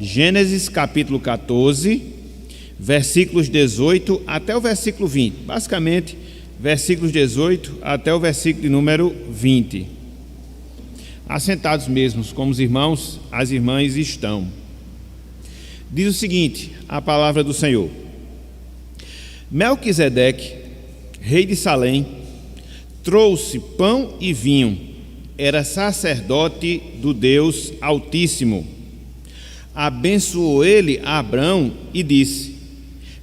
Gênesis capítulo 14, versículos 18 até o versículo 20. Basicamente, versículos 18 até o versículo de número 20. Assentados mesmos, como os irmãos, as irmãs estão. Diz o seguinte, a palavra do Senhor. Melquisedeque, rei de Salém, trouxe pão e vinho, era sacerdote do Deus Altíssimo. Abençoou ele a Abrão e disse: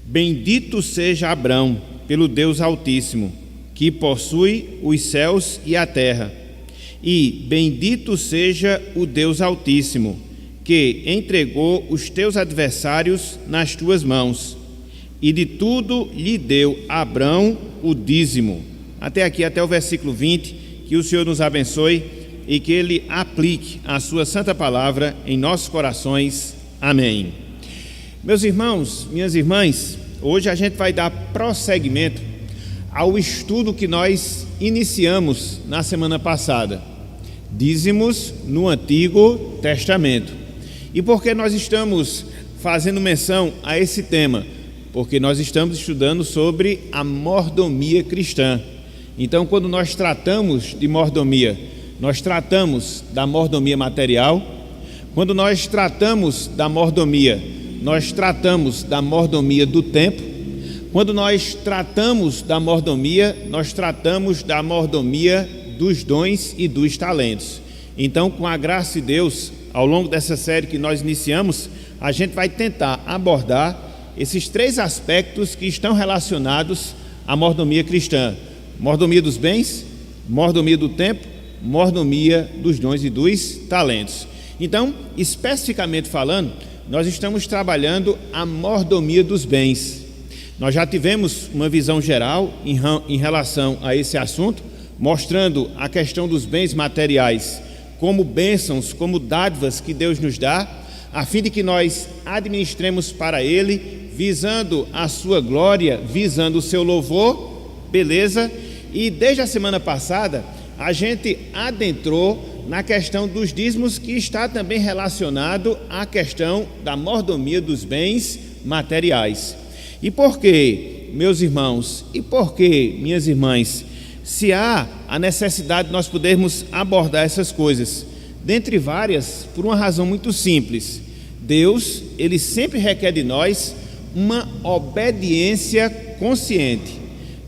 Bendito seja Abrão pelo Deus Altíssimo, que possui os céus e a terra, e bendito seja o Deus Altíssimo, que entregou os teus adversários nas tuas mãos, e de tudo lhe deu Abrão o dízimo. Até aqui, até o versículo 20, que o Senhor nos abençoe e que Ele aplique a sua santa palavra em nossos corações. Amém. Meus irmãos, minhas irmãs, hoje a gente vai dar prosseguimento ao estudo que nós iniciamos na semana passada, dízimos no Antigo Testamento. E por que nós estamos fazendo menção a esse tema? Porque nós estamos estudando sobre a mordomia cristã. Então, quando nós tratamos de mordomia, nós tratamos da mordomia material. Quando nós tratamos da mordomia, nós tratamos da mordomia do tempo. Quando nós tratamos da mordomia, nós tratamos da mordomia dos dons e dos talentos. Então, com a graça de Deus, ao longo dessa série que nós iniciamos, a gente vai tentar abordar esses três aspectos que estão relacionados à mordomia cristã: mordomia dos bens, mordomia do tempo, mordomia dos dons e dos talentos. Então, especificamente falando, nós estamos trabalhando a mordomia dos bens. Nós já tivemos uma visão geral em relação a esse assunto, mostrando a questão dos bens materiais como bênçãos, como dádivas que Deus nos dá, a fim de que nós administremos para Ele, visando a sua glória, visando o seu louvor, beleza? E desde a semana passada, a gente adentrou na questão dos dízimos, que está também relacionado à questão da mordomia dos bens materiais. E por que, meus irmãos, e por que, minhas irmãs, se há a necessidade de nós podermos abordar essas coisas? Dentre várias, por uma razão muito simples. Deus, Ele sempre requer de nós uma obediência consciente.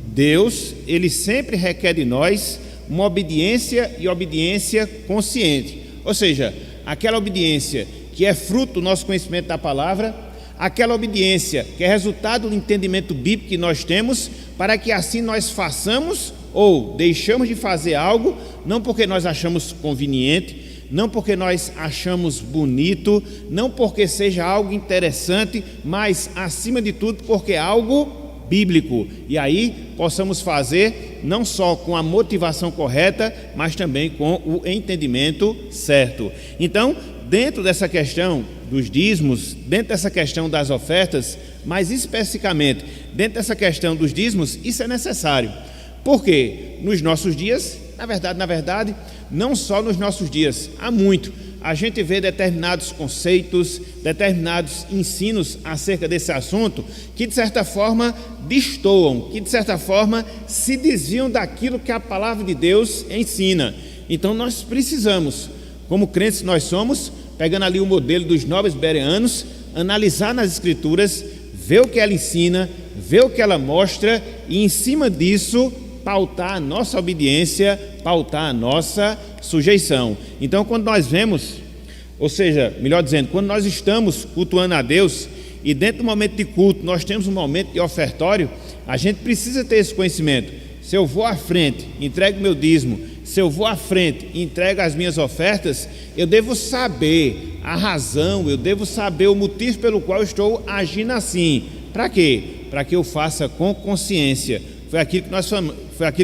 Deus, Ele sempre requer de nós uma obediência e obediência consciente. Ou seja, aquela obediência que é fruto do nosso conhecimento da palavra, aquela obediência que é resultado do entendimento bíblico que nós temos, para que assim nós façamos ou deixamos de fazer algo, não porque nós achamos conveniente, não porque nós achamos bonito, não porque seja algo interessante, mas acima de tudo porque é algo bíblico. E aí possamos fazer não só com a motivação correta, mas também com o entendimento certo. Então, dentro dessa questão dos dízimos, dentro dessa questão das ofertas, mais especificamente dentro dessa questão dos dízimos, isso é necessário. Porque nos nossos dias, na verdade, não só nos nossos dias, há muito, a gente vê determinados conceitos, determinados ensinos acerca desse assunto, que de certa forma destoam, que de certa forma se desviam daquilo que a palavra de Deus ensina. Então nós precisamos, como crentes nós somos, pegando ali o modelo dos nobres bereanos, analisar nas escrituras, ver o que ela ensina, ver o que ela mostra e em cima disso pautar a nossa obediência, pautar a nossa sujeição. Então, quando nós vemos, ou seja, melhor dizendo, quando nós estamos cultuando a Deus e dentro do momento de culto nós temos um momento de ofertório, a gente precisa ter esse conhecimento. Se eu vou à frente, entrego meu dízimo, se eu vou à frente e entrego as minhas ofertas, eu devo saber a razão, eu devo saber o motivo pelo qual eu estou agindo assim. Para quê? Para que eu faça com consciência. Foi aquilo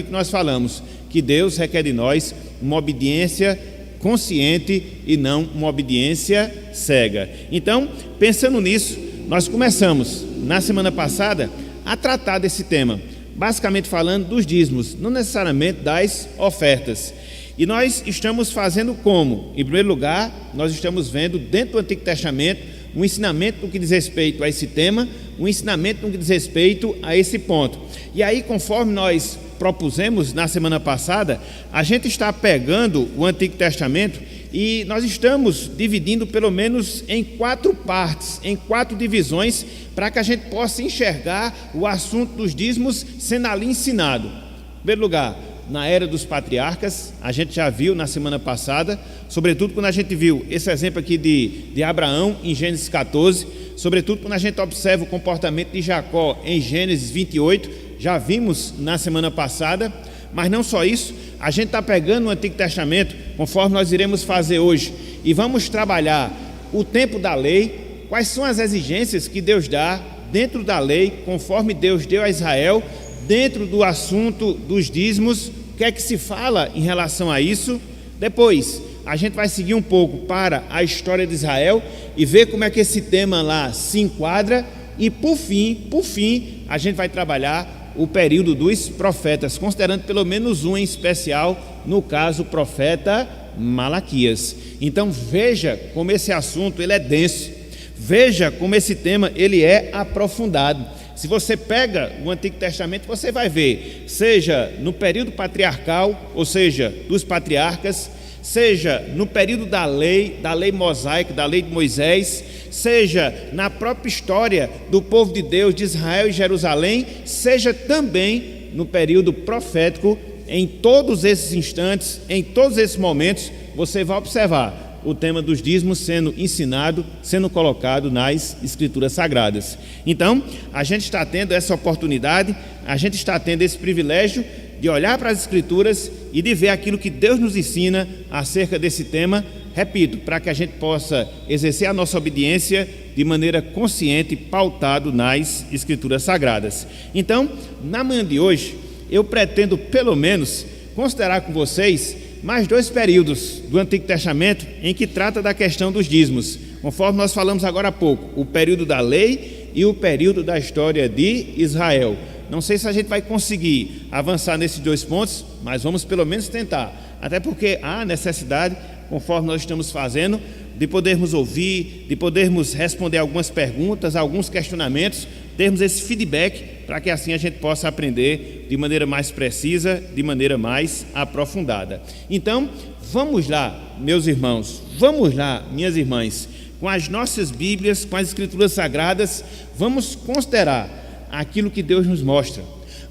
que nós falamos, que Deus requer de nós uma obediência consciente e não uma obediência cega. Então, pensando nisso, nós começamos na semana passada a tratar desse tema, basicamente falando dos dízimos, não necessariamente das ofertas. E nós estamos fazendo como? Em primeiro lugar, nós estamos vendo dentro do Antigo Testamento um ensinamento no que diz respeito a esse tema, um ensinamento no que diz respeito a esse ponto. E aí, conforme nós propusemos na semana passada, a gente está pegando o Antigo Testamento e nós estamos dividindo pelo menos em 4 partes, em 4 divisões, para que a gente possa enxergar o assunto dos dízimos sendo ali ensinado. Em primeiro lugar, na era dos patriarcas, a gente já viu na semana passada, sobretudo quando a gente viu esse exemplo aqui de Abraão em Gênesis 14, sobretudo quando a gente observa o comportamento de Jacó em Gênesis 28, já vimos na semana passada. Mas não só isso, a gente está pegando o Antigo Testamento, conforme nós iremos fazer hoje, e vamos trabalhar o tempo da lei, quais são as exigências que Deus dá dentro da lei, conforme Deus deu a Israel, dentro do assunto dos dízimos, o que é que se fala em relação a isso. Depois, a gente vai seguir um pouco para a história de Israel e ver como é que esse tema lá se enquadra, e por fim, a gente vai trabalhar o período dos profetas, considerando pelo menos um em especial, no caso o profeta Malaquias. Então veja como esse assunto ele é denso, veja como esse tema ele é aprofundado. Se você pega o Antigo Testamento, você vai ver, seja no período patriarcal, ou seja, dos patriarcas, seja no período da lei mosaica, da lei de Moisés, seja na própria história do povo de Deus, de Israel e Jerusalém, seja também no período profético. Em todos esses instantes, em todos esses momentos, você vai observar o tema dos dízimos sendo ensinado, sendo colocado nas Escrituras Sagradas. Então, a gente está tendo essa oportunidade, a gente está tendo esse privilégio de olhar para as Escrituras e de ver aquilo que Deus nos ensina acerca desse tema, repito, para que a gente possa exercer a nossa obediência de maneira consciente e pautado nas Escrituras Sagradas. Então, na manhã de hoje, eu pretendo pelo menos considerar com vocês mais 2 períodos do Antigo Testamento em que trata da questão dos dízimos, conforme nós falamos agora há pouco, o período da lei e o período da história de Israel. Não sei se a gente vai conseguir avançar nesses 2 pontos, mas vamos pelo menos tentar, até porque há necessidade, conforme nós estamos fazendo, de podermos ouvir, de podermos responder algumas perguntas, alguns questionamentos, termos esse feedback, para que assim a gente possa aprender de maneira mais precisa, de maneira mais aprofundada. Então, vamos lá, meus irmãos, vamos lá, minhas irmãs, com as nossas Bíblias, com as Escrituras Sagradas, vamos considerar aquilo que Deus nos mostra.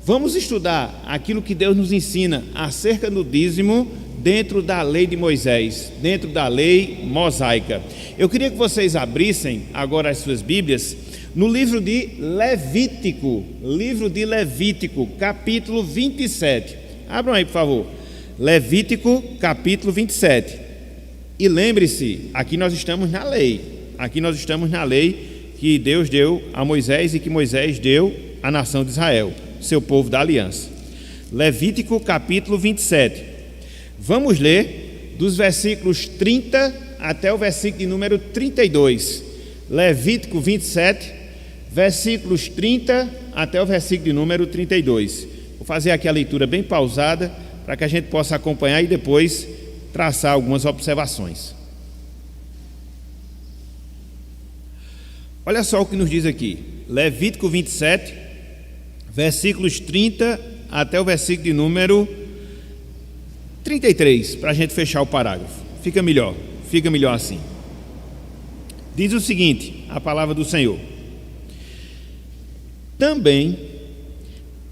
Vamos estudar aquilo que Deus nos ensina acerca do dízimo dentro da lei de Moisés, dentro da lei mosaica. Eu queria que vocês abrissem agora as suas Bíblias no livro de Levítico, capítulo 27. Abram aí, por favor. Levítico, capítulo 27. E lembre-se, aqui nós estamos na lei. Aqui nós estamos na lei que Deus deu a Moisés e que Moisés deu à nação de Israel, seu povo da aliança. Levítico, capítulo 27. Vamos ler dos versículos 30 até o versículo de número 32. Levítico 27, versículos 30 até o versículo de número 32. Vou fazer aqui a leitura bem pausada, para que a gente possa acompanhar e depois traçar algumas observações. Olha só o que nos diz aqui, Levítico 27, versículos 30 até o versículo de número 33, para a gente fechar o parágrafo. Fica melhor assim. Diz o seguinte, a palavra do Senhor: também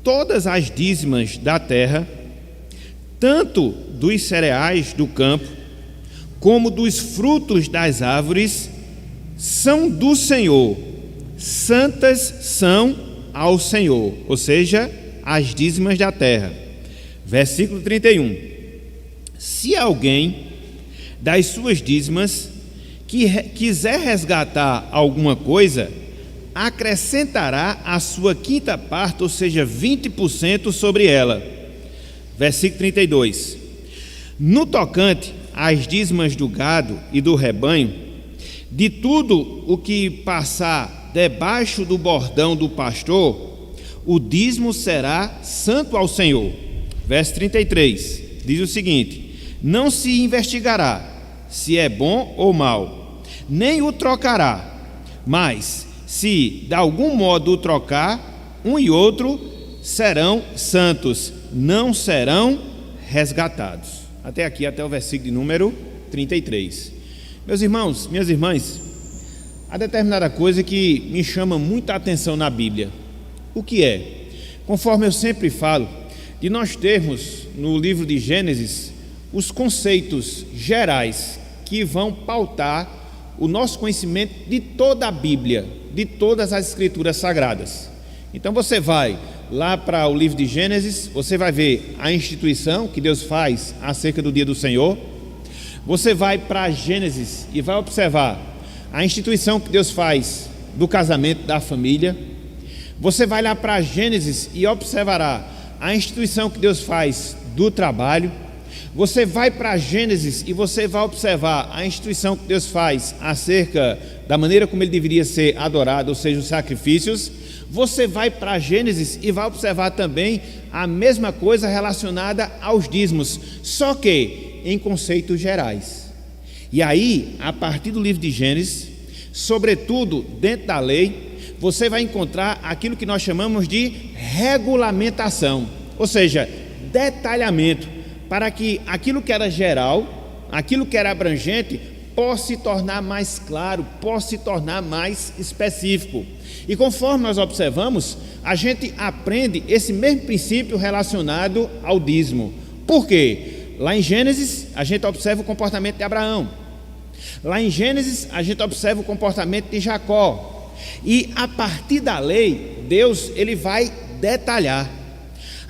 todas as dízimas da terra, tanto dos cereais do campo, como dos frutos das árvores, são do Senhor, santas são ao Senhor, ou seja, as dízimas da terra. Versículo 31. Se alguém das suas dízimas quiser resgatar alguma coisa, acrescentará a sua quinta parte, ou seja, 20% sobre ela. Versículo 32. No tocante às dízimas do gado e do rebanho, de tudo o que passar debaixo do bordão do pastor, o dízimo será santo ao Senhor. Verso 33 diz o seguinte: não se investigará se é bom ou mal, nem o trocará, Mas, se de algum modo o trocar, um e outro serão santos, não serão resgatados. Até aqui, até o versículo de número 33. Meus irmãos, minhas irmãs, há determinada coisa que me chama muita atenção na Bíblia. O que é? Conforme eu sempre falo, de nós termos no livro de Gênesis os conceitos gerais que vão pautar o nosso conhecimento de toda a Bíblia, de todas as Escrituras Sagradas. Então você vai lá para o livro de Gênesis, você vai ver a instituição que Deus faz acerca do dia do Senhor. Você vai para Gênesis e vai observar a instituição que Deus faz do casamento, da família. Você vai lá para Gênesis e observará a instituição que Deus faz do trabalho. Você vai para Gênesis e você vai observar a instituição que Deus faz acerca da maneira como ele deveria ser adorado, ou seja, os sacrifícios. Você vai para Gênesis e vai observar também a mesma coisa relacionada aos dízimos, só que em conceitos gerais. E aí, a partir do livro de Gênesis, sobretudo dentro da lei, você vai encontrar aquilo que nós chamamos de regulamentação, ou seja, detalhamento, para que aquilo que era geral, aquilo que era abrangente, possa se tornar mais claro, possa se tornar mais específico. E conforme nós observamos, a gente aprende esse mesmo princípio relacionado ao dízimo. Por quê? Lá em Gênesis, a gente observa o comportamento de Abraão. Lá em Gênesis, a gente observa o comportamento de Jacó. E a partir da lei, Deus ele vai detalhar.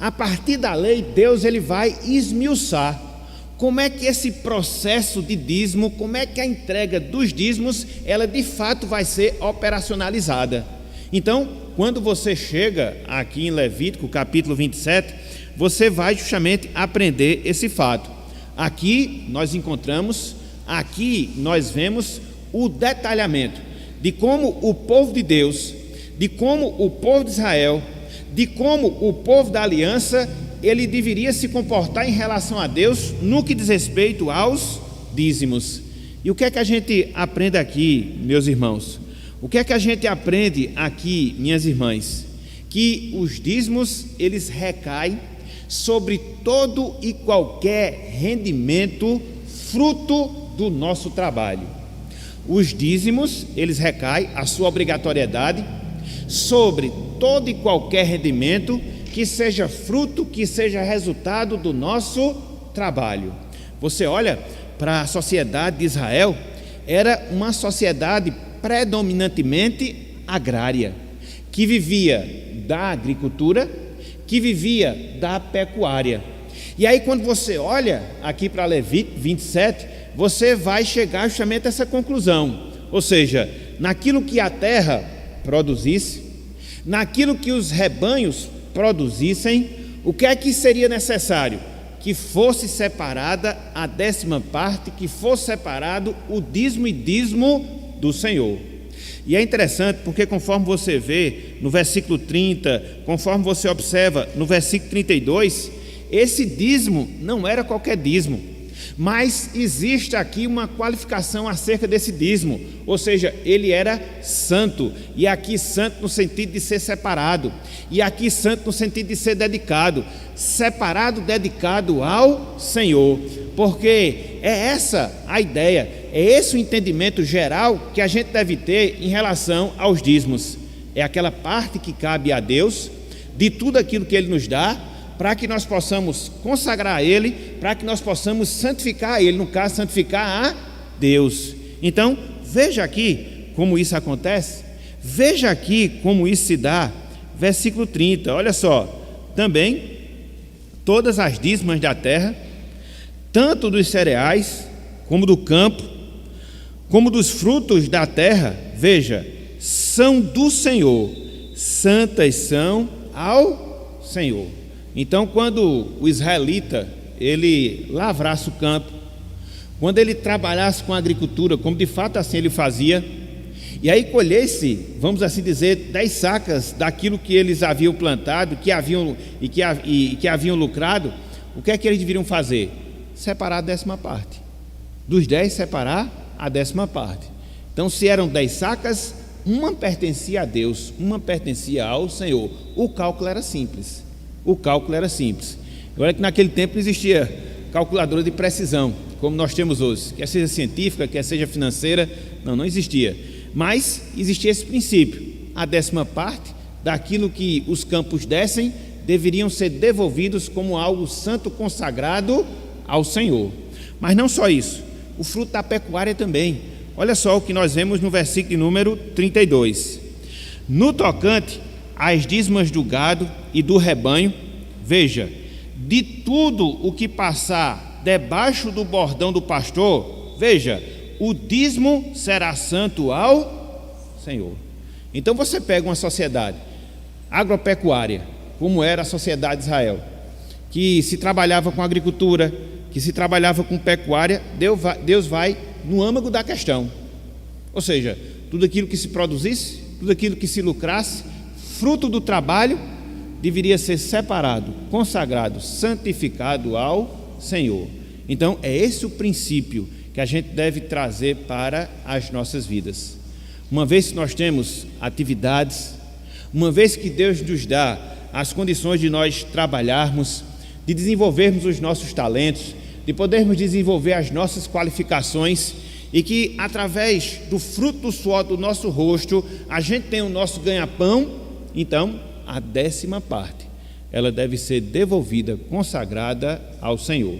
A partir da lei, Deus ele vai esmiuçar como é que esse processo de dízimo, como é que a entrega dos dízimos, ela de fato vai ser operacionalizada. Então, quando você chega aqui em Levítico, capítulo 27, você vai justamente aprender esse fato. Aqui nós encontramos, aqui nós vemos o detalhamento de como o povo de Deus, de como o povo de Israel, de como o povo da aliança, ele deveria se comportar em relação a Deus no que diz respeito aos dízimos. E o que é que a gente aprende aqui, meus irmãos? O que é que a gente aprende aqui, minhas irmãs? Que os dízimos, eles recaem sobre todo e qualquer rendimento fruto do nosso trabalho. Os dízimos, eles recaem, a sua obrigatoriedade, sobre todo e qualquer rendimento que seja fruto, que seja resultado do nosso trabalho. Você olha para a sociedade de Israel, era uma sociedade predominantemente agrária, que vivia da agricultura, que vivia da pecuária. E aí quando você olha aqui para Levítico 27, você vai chegar justamente a essa conclusão, ou seja, naquilo que a terra produzisse, naquilo que os rebanhos produzissem, o que é que seria necessário? Que fosse separada a 10ª parte, que fosse separado o dízimo e dízimo do Senhor. E é interessante porque conforme você vê no versículo 30, conforme você observa no versículo 32, esse dízimo não era qualquer dízimo, mas existe aqui uma qualificação acerca desse dízimo, ou seja, ele era santo, e aqui santo no sentido de ser separado, e aqui santo no sentido de ser dedicado, separado, dedicado ao Senhor, porque é essa a ideia, é esse o entendimento geral que a gente deve ter em relação aos dízimos. É aquela parte que cabe a Deus, de tudo aquilo que Ele nos dá, para que nós possamos consagrar a Ele, para que nós possamos santificar a Ele, no caso, santificar a Deus. Então, veja aqui como isso acontece, veja aqui como isso se dá. Versículo 30, olha só: também todas as dízimas da terra, tanto dos cereais, como do campo, como dos frutos da terra, veja, são do Senhor, santas são ao Senhor. Então, quando o israelita, ele lavrasse o campo, quando ele trabalhasse com a agricultura, como de fato assim ele fazia, e aí colhesse, vamos assim dizer, 10 sacas daquilo que eles haviam plantado, que haviam lucrado, o que é que eles deveriam fazer? Separar a 10ª parte. Dos 10, separar a 10ª parte. Então, se eram 10 sacas, uma pertencia a Deus, uma pertencia ao Senhor. O cálculo era simples. Olha que naquele tempo não existia calculadora de precisão, como nós temos hoje, quer seja científica, quer seja financeira, não existia. Mas existia esse princípio: a 10ª parte daquilo que os campos dessem deveriam ser devolvidos como algo santo consagrado ao Senhor. Mas não só isso, o fruto da pecuária também. Olha só o que nós vemos no versículo de número 32. No tocante às dízimos do gado e do rebanho, veja, de tudo o que passar debaixo do bordão do pastor, veja, o dízimo será santo ao Senhor. Então você pega uma sociedade agropecuária, como era a sociedade de Israel, que se trabalhava com agricultura, que se trabalhava com pecuária, Deus vai no âmago da questão. Ou seja, tudo aquilo que se produzisse, tudo aquilo que se lucrasse, fruto do trabalho, deveria ser separado, consagrado, santificado ao Senhor. Então é esse o princípio que a gente deve trazer para as nossas vidas. Uma vez que nós temos atividades, uma vez que Deus nos dá as condições de nós trabalharmos, de desenvolvermos os nossos talentos, de podermos desenvolver as nossas qualificações, e que através do fruto do suor do nosso rosto a gente tem o nosso ganha-pão, então a 10ª parte ela deve ser devolvida, consagrada ao Senhor.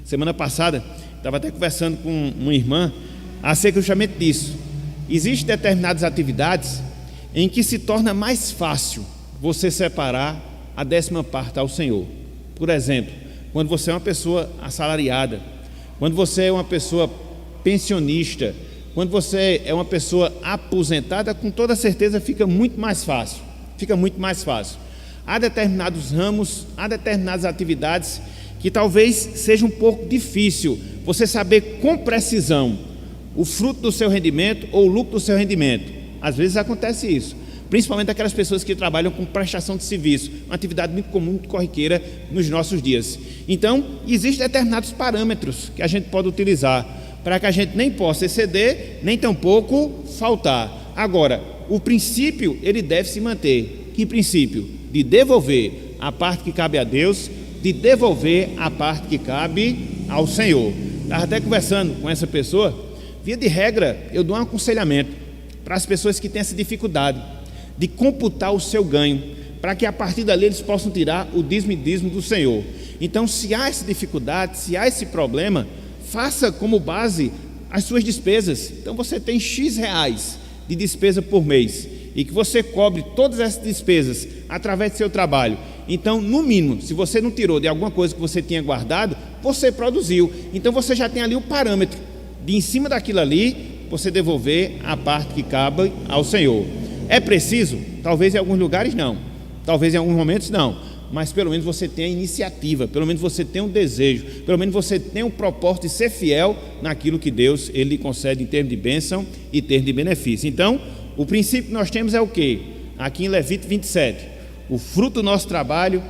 Semana passada estava até conversando com uma irmã acerca justamente disso. Existem determinadas atividades em que se torna mais fácil você separar a 10ª parte ao Senhor. Por exemplo, quando você é uma pessoa assalariada, quando você é uma pessoa pensionista, quando você é uma pessoa aposentada, com toda certeza fica muito mais fácil. Há determinados ramos, há determinadas atividades que talvez seja um pouco difícil você saber com precisão o fruto do seu rendimento ou o lucro do seu rendimento. Às vezes acontece isso, principalmente aquelas pessoas que trabalham com prestação de serviço, uma atividade muito comum, muito corriqueira nos nossos dias. Então, existem determinados parâmetros que a gente pode utilizar para que a gente nem possa exceder, nem tampouco faltar. Agora, o princípio, ele deve se manter. Que princípio? De devolver a parte que cabe a Deus, de devolver a parte que cabe ao Senhor. Estava até conversando com essa pessoa, via de regra, eu dou um aconselhamento para as pessoas que têm essa dificuldade de computar o seu ganho, para que a partir dali eles possam tirar o dízimo e dízimo do Senhor. Então, se há essa dificuldade, se há esse problema, faça como base as suas despesas. Então você tem X reais de despesa por mês e que você cobre todas essas despesas através do seu trabalho. Então, no mínimo, se você não tirou de alguma coisa que você tinha guardado, você produziu. Então você já tem ali o parâmetro de, em cima daquilo ali, você devolver a parte que cabe ao Senhor. É preciso? Talvez em alguns lugares não, talvez em alguns momentos não, mas pelo menos você tem a iniciativa, pelo menos você tem um desejo, pelo menos você tem um propósito de ser fiel naquilo que Deus ele lhe concede em termos de bênção e termos de benefício. Então, o princípio que nós temos é o quê? Aqui em Levítico 27, o fruto do nosso trabalho,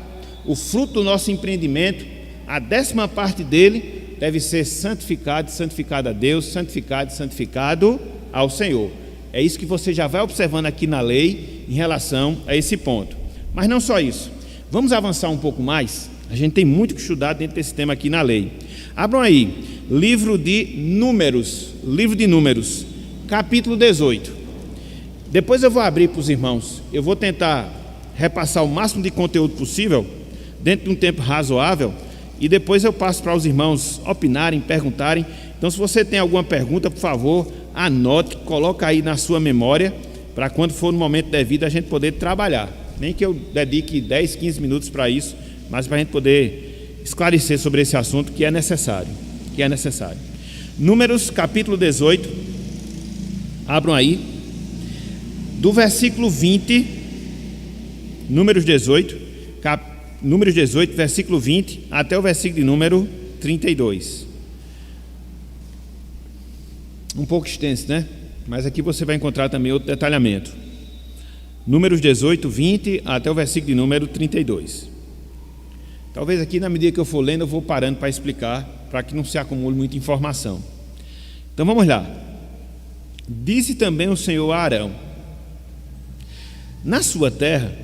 o fruto do nosso empreendimento, a 10ª parte dele deve ser santificado a Deus, santificado ao Senhor. É isso que você já vai observando aqui na lei em relação a esse ponto. Mas não só isso. Vamos avançar um pouco mais. A gente tem muito que estudar dentro desse tema aqui na lei. Abram aí, livro de Números, capítulo 18. Depois eu vou abrir para os irmãos. Eu vou tentar repassar o máximo de conteúdo possível, dentro de um tempo razoável, e depois eu passo para os irmãos opinarem, perguntarem. Então, se você tem alguma pergunta, por favor, anote, coloca aí na sua memória, para quando for no momento devido a gente poder trabalhar. Nem que eu dedique 10, 15 minutos para isso, mas para a gente poder esclarecer sobre esse assunto que é necessário. Números capítulo 18, abram aí, do versículo 20, Números 18, versículo 20, até o versículo de número 32. Um pouco extenso, né? Mas aqui você vai encontrar também outro detalhamento. Números 18, 20, até o versículo de número 32. Talvez aqui, na medida que eu for lendo, eu vou parando para explicar, para que não se acumule muita informação. Então vamos lá. Disse também o Senhor a Arão: Na sua terra,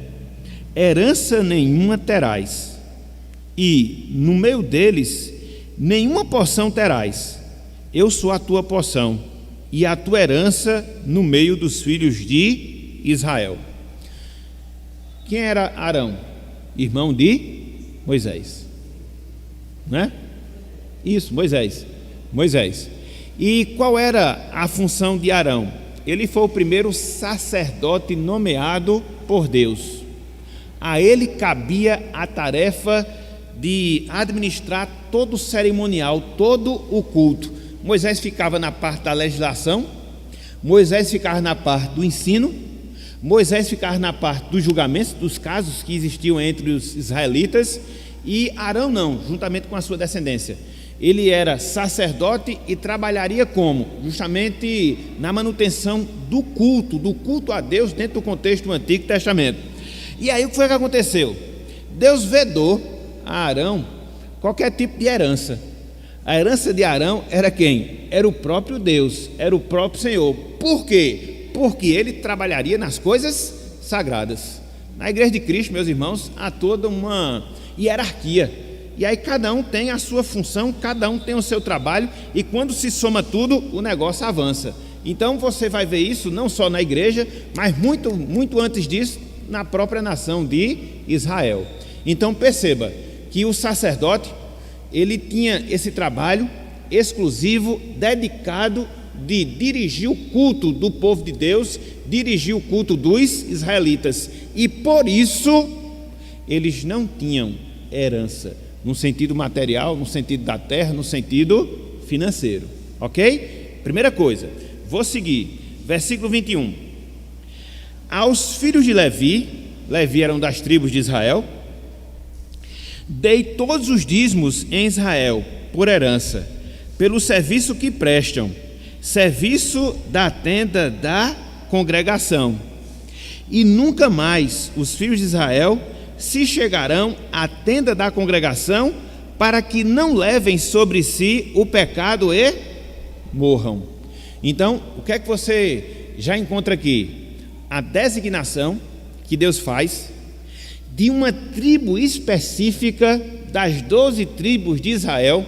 herança nenhuma terás, e no meio deles, nenhuma porção terás. Eu sou a tua porção, e a tua herança no meio dos filhos de Israel. Quem era Arão? Irmão de Moisés, né? Isso, Moisés. E qual era a função de Arão? Ele foi o primeiro sacerdote nomeado por Deus. A ele cabia a tarefa de administrar todo o cerimonial, todo o culto. Moisés ficava na parte da legislação, Moisés ficava na parte do ensino, Moisés ficava na parte dos julgamentos, dos casos que existiam entre os israelitas, e Arão não, juntamente com a sua descendência. Ele era sacerdote e trabalharia como? Justamente na manutenção do culto a Deus dentro do contexto do Antigo Testamento. E aí o que foi que aconteceu? Deus vedou a Arão qualquer tipo de herança. A herança de Arão era quem? Era o próprio Deus, era o próprio Senhor. Por quê? Porque ele trabalharia nas coisas sagradas. Na Igreja de Cristo, meus irmãos, há toda uma hierarquia. E aí cada um tem a sua função, cada um tem o seu trabalho, e quando se soma tudo, o negócio avança. Então você vai ver isso não só na igreja, mas muito antes disso, na própria nação de Israel. Então perceba que o sacerdote, ele tinha esse trabalho exclusivo, dedicado de dirigir o culto do povo de Deus, dirigir o culto dos israelitas, e por isso eles não tinham herança, no sentido material, no sentido da terra, no sentido financeiro, ok? Primeira coisa, vou seguir, versículo 21. Aos filhos de Levi eram das tribos de Israel, dei todos os dízimos em Israel por herança, pelo serviço que prestam, serviço da tenda da congregação. E nunca mais os filhos de Israel se chegarão à tenda da congregação, para que não levem sobre si o pecado e morram. Então, o que é que você já encontra aqui? A designação que Deus faz de uma tribo específica das 12 tribos de Israel,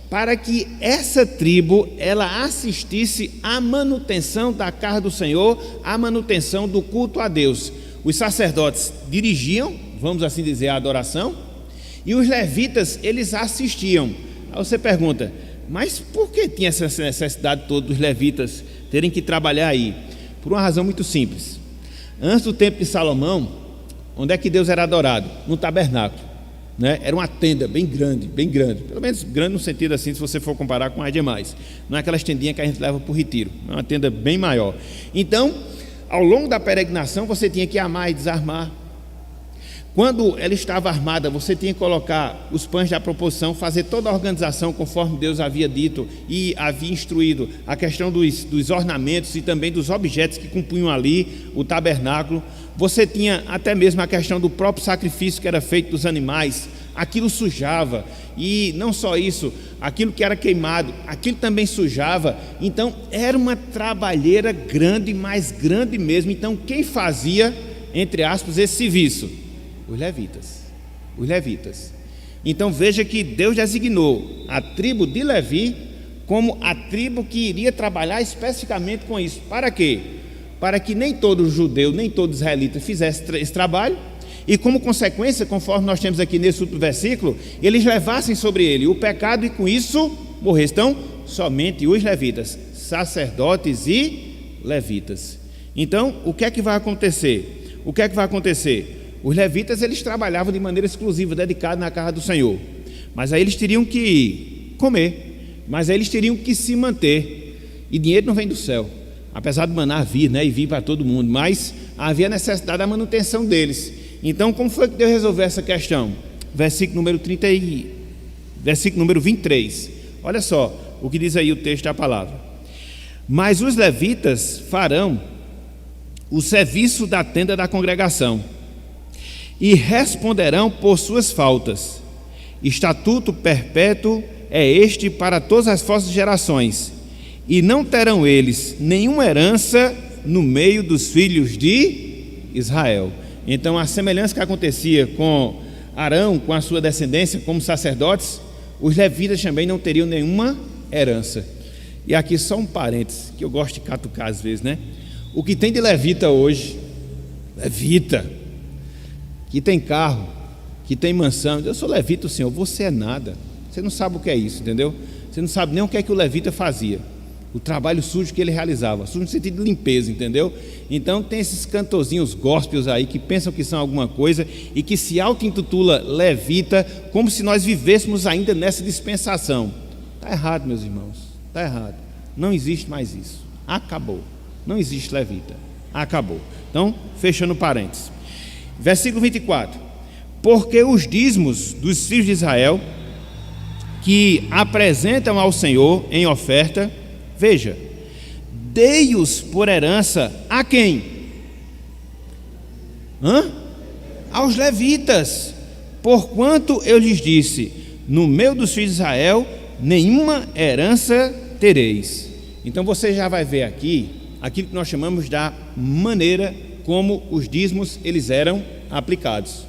para que essa tribo ela assistisse à manutenção da casa do Senhor, à manutenção do culto a Deus. Os sacerdotes dirigiam, vamos assim dizer, a adoração, e os levitas eles assistiam. Aí você pergunta, mas por que tinha essa necessidade toda dos levitas terem que trabalhar aí? Por uma razão muito simples. Antes do tempo de Salomão, onde é que Deus era adorado? No tabernáculo, né? Era uma tenda bem grande, pelo menos grande no sentido assim, se você for comparar com as demais. Não é aquelas tendinhas que a gente leva para o retiro, é uma tenda bem maior. Então, ao longo da peregrinação, você tinha que armar e desarmar. Quando ela estava armada, você tinha que colocar os pães da proposição, fazer toda a organização conforme Deus havia dito e havia instruído, a questão dos ornamentos e também dos objetos que compunham ali o tabernáculo. Você tinha até mesmo a questão do próprio sacrifício que era feito dos animais. Aquilo sujava, e não só isso, aquilo que era queimado, aquilo também sujava. Então era uma trabalheira grande, mais grande mesmo. Então quem fazia, entre aspas, esse serviço? Os levitas. Então veja que Deus designou a tribo de Levi como a tribo que iria trabalhar especificamente com isso. Para quê? Para que nem todo judeu, nem todo israelita fizesse esse trabalho, e como consequência, conforme nós temos aqui nesse último versículo, eles levassem sobre ele o pecado e com isso morressem. Então, somente os levitas, sacerdotes e levitas. Então, o que é que vai acontecer? Os levitas eles trabalhavam de maneira exclusiva, dedicada na casa do Senhor, mas aí eles teriam que comer, mas aí eles teriam que se manter, e dinheiro não vem do céu, apesar do maná vir, né, e vir para todo mundo, mas havia necessidade da manutenção deles. Então como foi que Deus resolveu essa questão? Versículo número 23, olha só o que diz aí o texto da palavra. Mas os levitas farão o serviço da tenda da congregação, e responderão por suas faltas. Estatuto perpétuo é este para todas as falsas gerações, e não terão eles nenhuma herança no meio dos filhos de Israel. Então, a semelhança que acontecia com Arão, com a sua descendência, como sacerdotes, os levitas também não teriam nenhuma herança. E aqui só um parênteses, que eu gosto de catucar às vezes, né? O que tem de levita hoje, levita, que tem carro, que tem mansão, eu sou levita, o senhor, você é nada, você não sabe o que é isso, entendeu? Você não sabe nem o que o levita fazia, o trabalho sujo que ele realizava, sujo no sentido de limpeza, entendeu? Então tem esses cantorzinhos gospels aí que pensam que são alguma coisa e que se auto-intitula levita, como se nós vivêssemos ainda nessa dispensação. Está errado, meus irmãos, está errado. Não existe mais isso, acabou. Não existe levita, acabou. Então, fechando parênteses, versículo 24: porque os dízimos dos filhos de Israel que apresentam ao Senhor em oferta, veja, dei-os por herança a quem? Aos levitas, porquanto eu lhes disse: no meio dos filhos de Israel nenhuma herança tereis. Então você já vai ver aqui aquilo que nós chamamos da maneira como os dízimos eles eram aplicados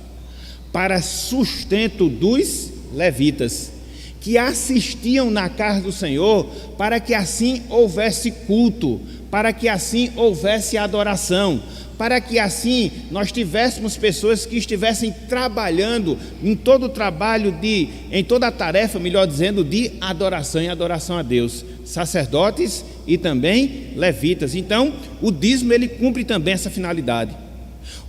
para sustento dos levitas, que assistiam na casa do Senhor, para que assim houvesse culto, para que assim houvesse adoração, para que assim nós tivéssemos pessoas que estivessem trabalhando em todo o trabalho em toda a tarefa, melhor dizendo, de adoração e adoração a Deus, sacerdotes e também levitas. Então, o dízimo ele cumpre também essa finalidade.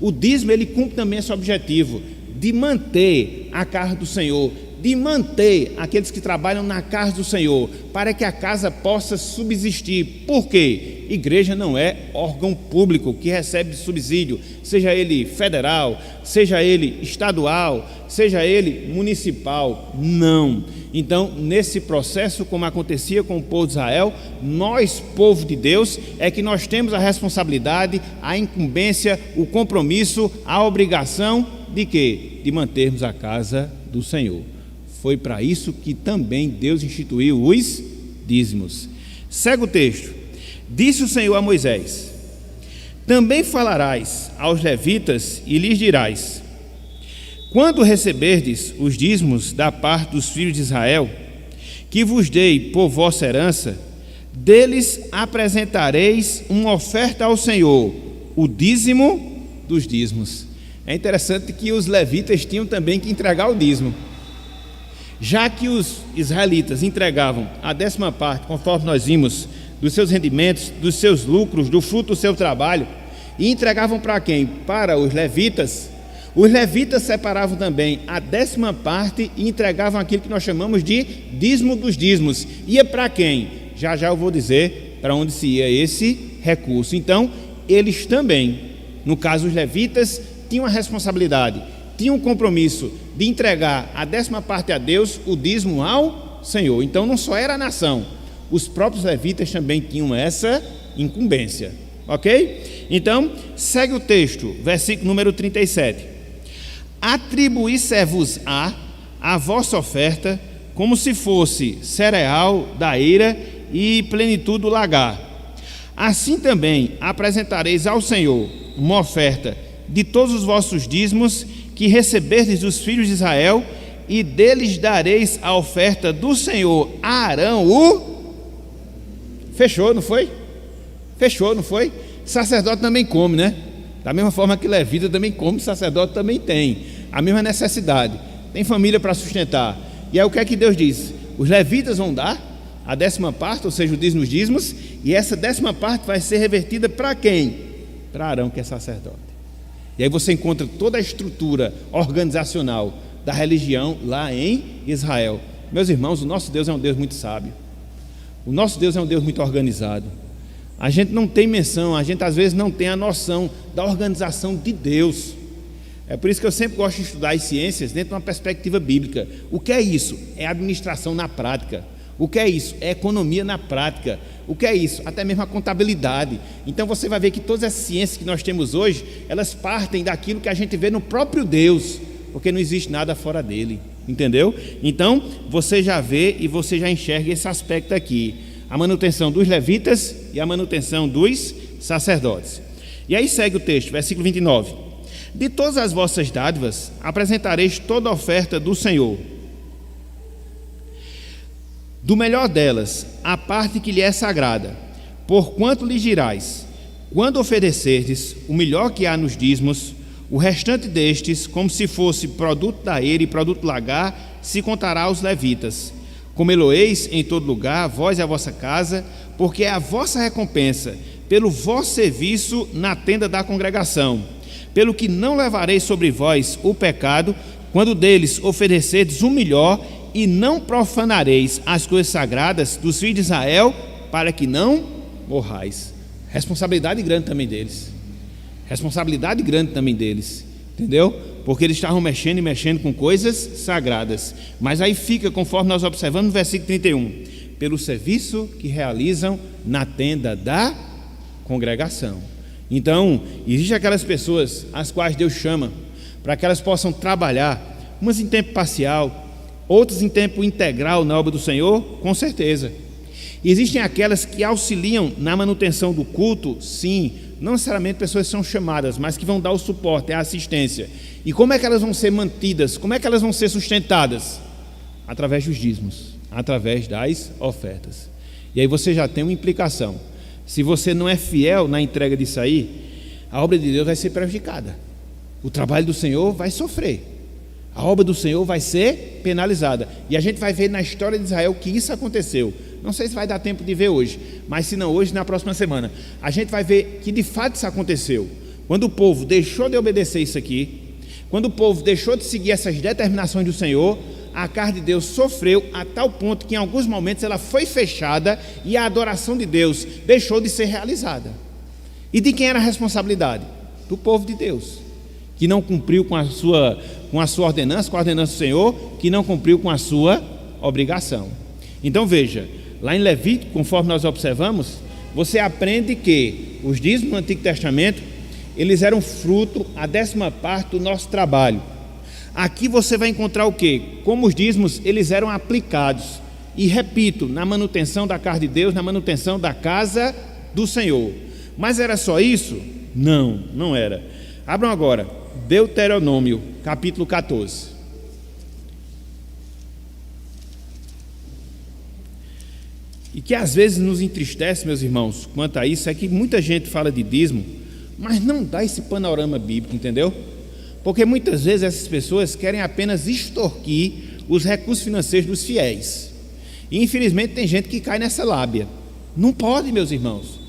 O dízimo ele cumpre também esse objetivo de manter a casa do Senhor, de manter aqueles que trabalham na casa do Senhor, para que a casa possa subsistir. Por quê? Igreja não é órgão público que recebe subsídio, seja ele federal, seja ele estadual, seja ele municipal, não. Então, nesse processo, como acontecia com o povo de Israel, nós, povo de Deus, é que nós temos a responsabilidade, a incumbência, o compromisso, a obrigação de quê? De mantermos a casa do Senhor. Foi para isso que também Deus instituiu os dízimos. Segue o texto. Disse o Senhor a Moisés: também falarás aos levitas e lhes dirás: quando receberdes os dízimos da parte dos filhos de Israel, que vos dei por vossa herança, deles apresentareis uma oferta ao Senhor, o dízimo dos dízimos. É interessante que os levitas tinham também que entregar o dízimo. Já que os israelitas entregavam a 10ª parte, conforme nós vimos, dos seus rendimentos, dos seus lucros, do fruto do seu trabalho, e entregavam para quem? Para os levitas. Os levitas separavam também a 10ª parte e entregavam aquilo que nós chamamos de dízimo dos dízimos. Ia para quem? Já eu vou dizer para onde se ia esse recurso. Então, eles também, no caso os levitas, tinham a responsabilidade, tinham um compromisso de entregar a 10ª parte a Deus, o dízimo ao Senhor. Então não só era a nação, os próprios levitas também tinham essa incumbência, ok? Então segue o texto, versículo número 37: atribuísse-vos a vossa oferta como se fosse cereal da eira e plenitude do lagar. Assim também apresentareis ao Senhor uma oferta de todos os vossos dízimos que receberdes dos filhos de Israel, e deles dareis a oferta do Senhor a Arão. Fechou, não foi? Fechou, não foi? Sacerdote também come, né? Da mesma forma que levita também come, sacerdote também tem a mesma necessidade, tem família para sustentar. E aí o que é que Deus diz? Os levitas vão dar a 10ª parte, ou seja, o dízimo dos dízimos, e essa 10ª parte vai ser revertida para quem? Para Arão, que é sacerdote. E aí você encontra toda a estrutura organizacional da religião lá em Israel. Meus irmãos, o nosso Deus é um Deus muito sábio. O nosso Deus é um Deus muito organizado. A gente não tem menção, a gente às vezes não tem a noção da organização de Deus. É por isso que eu sempre gosto de estudar as ciências dentro de uma perspectiva bíblica. O que é isso? É administração na prática. O que é isso? É economia na prática. O que é isso? Até mesmo a contabilidade. Então você vai ver que todas as ciências que nós temos hoje, elas partem daquilo que a gente vê no próprio Deus, porque não existe nada fora dele, entendeu? Então você já vê e você já enxerga esse aspecto aqui, a manutenção dos levitas e a manutenção dos sacerdotes. E aí segue o texto, versículo 29. De todas as vossas dádivas apresentareis toda a oferta do Senhor. Do melhor delas, a parte que lhe é sagrada, porquanto lhe dirás: quando oferecerdes o melhor que há nos dízimos, o restante destes, como se fosse produto da eira e produto lagar, se contará aos levitas. Comê-lo-eis em todo lugar, vós e a vossa casa, porque é a vossa recompensa, pelo vosso serviço na tenda da congregação. Pelo que não levareis sobre vós o pecado, quando deles oferecerdes o melhor, e não profanareis as coisas sagradas dos filhos de Israel, para que não morrais. Responsabilidade grande também deles. Responsabilidade grande também deles. Entendeu? Porque eles estavam mexendo e mexendo com coisas sagradas. Mas aí fica, conforme nós observamos no versículo 31, pelo serviço que realizam na tenda da congregação. Então, existem aquelas pessoas as quais Deus chama para que elas possam trabalhar, umas em tempo parcial, outras em tempo integral na obra do Senhor, com certeza. E existem aquelas que auxiliam na manutenção do culto, sim, não necessariamente pessoas que são chamadas, mas que vão dar o suporte, a assistência. E como é que elas vão ser mantidas? Como é que elas vão ser sustentadas? Através dos dízimos, através das ofertas. E aí você já tem uma implicação. Se você não é fiel na entrega disso aí, a obra de Deus vai ser prejudicada. O trabalho do Senhor vai sofrer. A obra do Senhor vai ser penalizada. E a gente vai ver na história de Israel que isso aconteceu. Não sei se vai dar tempo de ver hoje, mas se não hoje, na próxima semana. A gente vai ver que de fato isso aconteceu. Quando o povo deixou de obedecer isso aqui, quando o povo deixou de seguir essas determinações do Senhor, a carne de Deus sofreu a tal ponto que em alguns momentos ela foi fechada e a adoração de Deus deixou de ser realizada. E de quem era a responsabilidade? Do povo de Deus, que não cumpriu com a sua ordenança, com a ordenança do Senhor, que não cumpriu com a sua obrigação. Então veja, lá em Levítico, conforme nós observamos, você aprende que os dízimos no Antigo Testamento, eles eram fruto, a 10ª do nosso trabalho. Aqui você vai encontrar o quê? Como os dízimos, eles eram aplicados, e repito, na manutenção da casa de Deus, na manutenção da casa do Senhor. Mas era só isso? Não, não era. Abram agora, Deuteronômio, capítulo 14. E que às vezes nos entristece, meus irmãos, quanto a isso, é que muita gente fala de dízimo, mas não dá esse panorama bíblico, entendeu? Porque muitas vezes essas pessoas querem apenas extorquir os recursos financeiros dos fiéis. E infelizmente tem gente que cai nessa lábia. Não pode, meus irmãos.